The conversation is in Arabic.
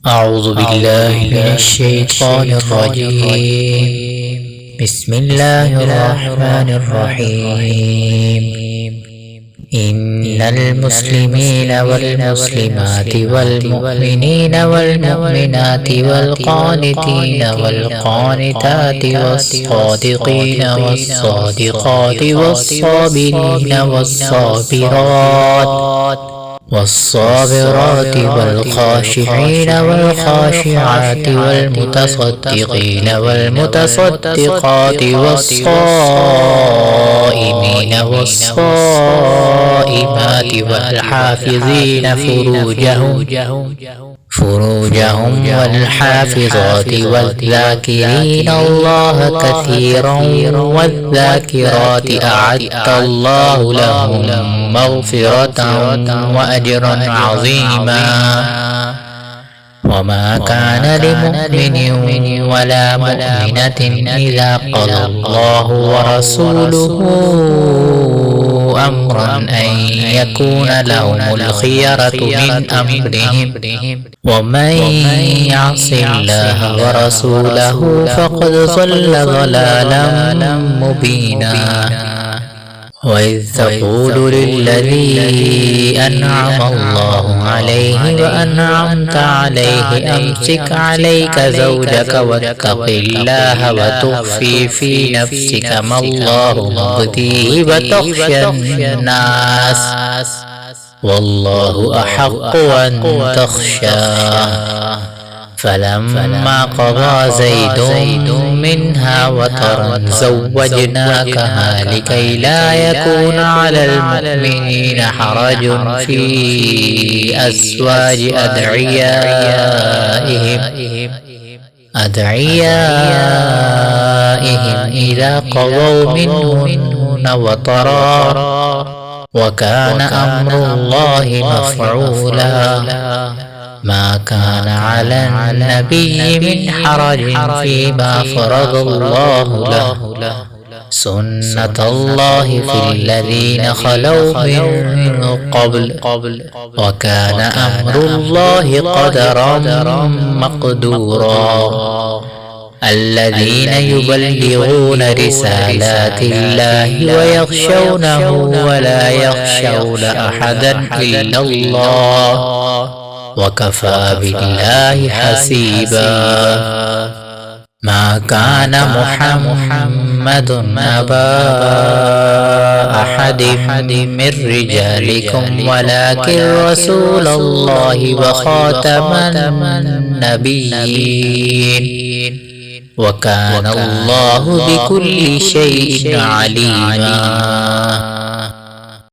أعوذ بالله من الشيطان الرجيم. بسم الله الرحمن الرحيم. إن المسلمين والمسلمات والمؤمنين والمؤمنات والقانتين والقانتات والصادقين والصادقات والصابرين والصابرات والخاشعين والخاشعات والمتصدقين والمتصدقات والصائمين والصائمات والحافظين فروجهم والحافظات والذاكرين الله كثيرا والذاكرات أعد الله لهم مغفرة وأجرا عظيما. وما كان لمؤمن ولا مؤمنة إذا قضى الله ورسوله أمرا أن يكون لهم الخيرة من أمرهم، ومن يعص الله ورسوله فقد ضل ضلالا مبينا. وإذ تقول للذي أنعم الله عليه وأنعمت عليه أمسك عليك زوجك واتق الله وتخفي في نفسك ما الله مبديه وتخشى الناس والله أحق أن تخشاه. فلما قضى زيد منها وطرا زوجناكها لكي لا يكون على المؤمنين حرج في أزواج أدعيائهم إذا قضوا منهن وطرا، وكان أمر الله مفعولا. ما كان على النبي من حرج فيما فرض الله له، سنة الله في الذين خلوا من قبل، وكان أمر الله قدرا مقدورا. الذين يبلغون رسالات الله ويخشونه ولا يخشون أحدا إلا الله وكفى بالله حسيبا. ما كان محمد أبا أحد من رجالكم ولكن رسول الله وخاتم النبيين، وكان الله بكل شيء عليما.